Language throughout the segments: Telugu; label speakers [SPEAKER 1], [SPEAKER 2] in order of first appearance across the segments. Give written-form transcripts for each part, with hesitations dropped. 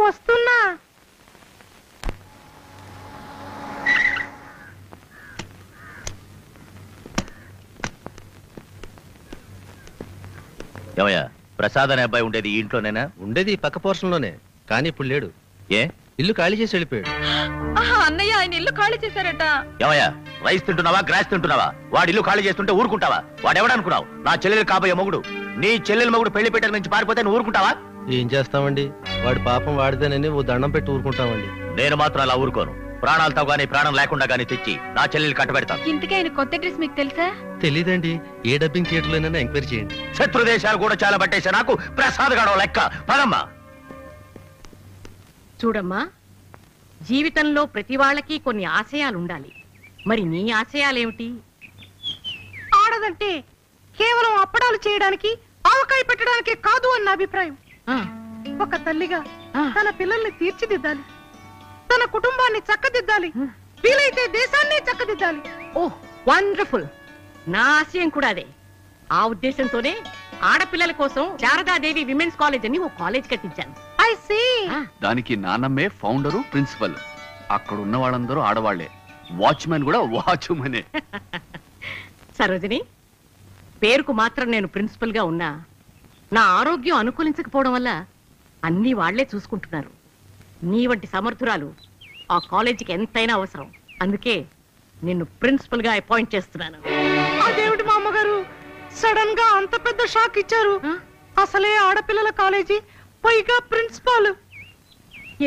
[SPEAKER 1] వస్తున్నా.
[SPEAKER 2] ఏమయ్యా, ప్రసాద్ అనే అబ్బాయి ఉండేది ఈ ఇంట్లోనేనా?
[SPEAKER 3] ఉండేది పక్క పోర్షన్ లోనే, కానీ ఇప్పుడు లేడు.
[SPEAKER 2] ఏ
[SPEAKER 3] ఇల్లు ఖాళీ చేసి వెళ్ళిపోయాడు.
[SPEAKER 1] అన్నయ్య ఆయన ఇల్లు ఖాళీ చేశారట.
[SPEAKER 2] ఏమయ్యా, రైస్ తింటున్నావా గ్రాస్ తింటున్నావా? వాడి ఇల్లు ఖాళీ చేస్తుంటే ఊరుకుంటావా? వాడు ఎవడనుకున్నావు? నా చెల్లెలు కాబోయే మొగుడు. నీ చెల్లెలు మొగుడు పెళ్లి పెట్టడం నుంచి పారిపోతే నువ్వు ఊరుకుంటావా?
[SPEAKER 3] ఏం చేస్తామండి, వాడి పాపం వాడిదేనని ఓ దండం పెట్టి ఊరుకుంటామండి.
[SPEAKER 2] నేను మాత్రం అలా ఊరుకోను. ప్రాణాలతో గానీ ప్రాణం లేకుండా గానీ తెచ్చి నా చెల్లెలు కట్టబెడతాను.
[SPEAKER 1] ఇంతకీ ఆయన కొత్త డ్రెస్ మీకు తెలుసా?
[SPEAKER 3] తెలీదండి, ఏ డబ్బింగ్ థియేటర్ లోనైనా ఎంక్వైరీ చేయండి.
[SPEAKER 2] శత్రు దేశాలు కూడా చాలా పట్టేశా నాకు. ప్రసాద్ గడవ లెక్క. పదమ్మా.
[SPEAKER 4] చూడమ్మా, జీవితంలో ప్రతి వాళ్ళకి కొన్ని ఆశయాలు ఉండాలి. మరి నీ ఆశయాలేమిటి?
[SPEAKER 1] ఆడదంటే కేవలం అప్పడాలు చేయడానికి, ఆవకాయ పెట్టడానికి కాదు అన్న అభిప్రాయం. ఒక తల్లిగా తన పిల్లల్ని తీర్చిదిద్దాలి, తన కుటుంబాన్ని చక్కదిద్దాలి, వీలైతే దేశాన్ని చక్కదిద్దాలి.
[SPEAKER 4] ఓహ్ వండర్ఫుల్. నా ఆశయం కూడా అదే. ఆ ఉద్దేశంతోనే ఆడపిల్లల కోసం శారదాదేవి విమెన్స్ కాలేజ్ అని ఓ కాలేజ్ కట్టించాను.
[SPEAKER 1] I see.
[SPEAKER 5] దానికి నాన్నమ్మే ఫౌండరు, ప్రిన్సిపల్. అక్కడ ఉన్న వాళ్ళందరూ ఆడవాళ్లే. వాచ్మెన్ కూడా వాచ్మెనే.
[SPEAKER 4] సరోజిని, పేరుకు మాత్రం నేను ప్రిన్సిపల్ గా ఉన్నా నా ఆరోగ్యం అనుకూలించకపోవడం వల్ల అన్ని వాళ్లే చూసుకుంటున్నారు. నీ వంటి సమర్థురాలు ఆ కాలేజీకి ఎంతైనా అవసరం. అందుకే నిన్ను ప్రిన్సిపల్ గా అపాయింట్ చేస్తున్నాను.
[SPEAKER 1] అదేమిటి మా అమ్మగారు సడన్ గా అంత పెద్ద షాక్ ఇచ్చారు? అసలే ఆడపిల్లల కాలేజీ, పైగా ప్రిన్సిపాల్.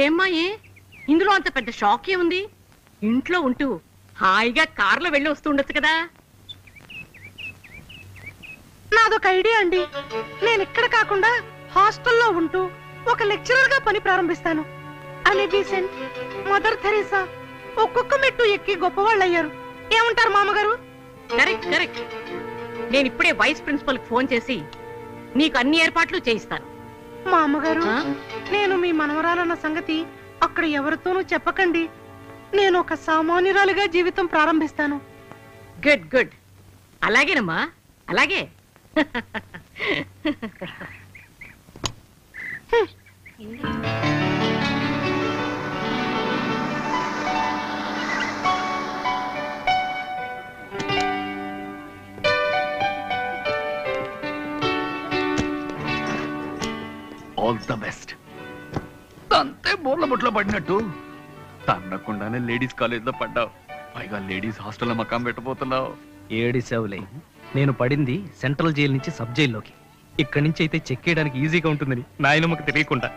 [SPEAKER 4] ఏమ్మా, ఏ ఇందులో అంత పెద్ద షాక్ ఏముంది? ఇంట్లో ఉంటూ హాయిగా కార్లో వెళ్ళి వస్తూ ఉండొచ్చు కదా.
[SPEAKER 1] నాదొక ఐడియా అండి. నేను ఇక్కడ కాకుండా హాస్టల్లో ఉంటూ ఒక లెక్చరర్ గా పని ప్రారంభిస్తాను. అనే బీసెంట్, మదర్ థెరెసా ఒక్కొక్క మెట్టు ఎక్కి గొప్పవాళ్ళయ్యారు. ఏమంటారు మామగారు?
[SPEAKER 4] Correct correct. నేను ఇప్పుడే వైస్ ప్రిన్సిపల్ కి ఫోన్ చేసి నీకు అన్ని ఏర్పాట్లు చేయిస్తాను.
[SPEAKER 1] మా అమ్మగారు, నేను మీ మనవరాలన్న సంగతి అక్కడ ఎవరితోనూ చెప్పకండి. నేను ఒక సామాన్యురాలుగా జీవితం ప్రారంభిస్తాను.
[SPEAKER 4] Good good. అలాగేనమ్మా, అలాగే.
[SPEAKER 5] All the best. అంతే బోర్ల బొట్లో పడినట్టు తన్నకుండానే లేడీస్ కాలేజ్ లో పడ్డావు. పైగా లేడీస్ హాస్టల్లో మకాం పెట్టబోతున్నావు.
[SPEAKER 6] ఏడిసావులే. నేను పడింది సెంట్రల్ జైలు నుంచి సబ్ జైల్లోకి. ఇక్కడి నుంచి అయితే చెక్ చేయడానికి ఈజీగా ఉంటుందని నాయనమ్మకి తెలియకుండా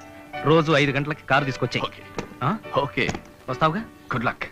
[SPEAKER 6] రోజు 5 గంటలకి కారు తీసుకొచ్చాయి.
[SPEAKER 5] ఓకే,
[SPEAKER 6] వస్తావుగా?
[SPEAKER 5] Good luck.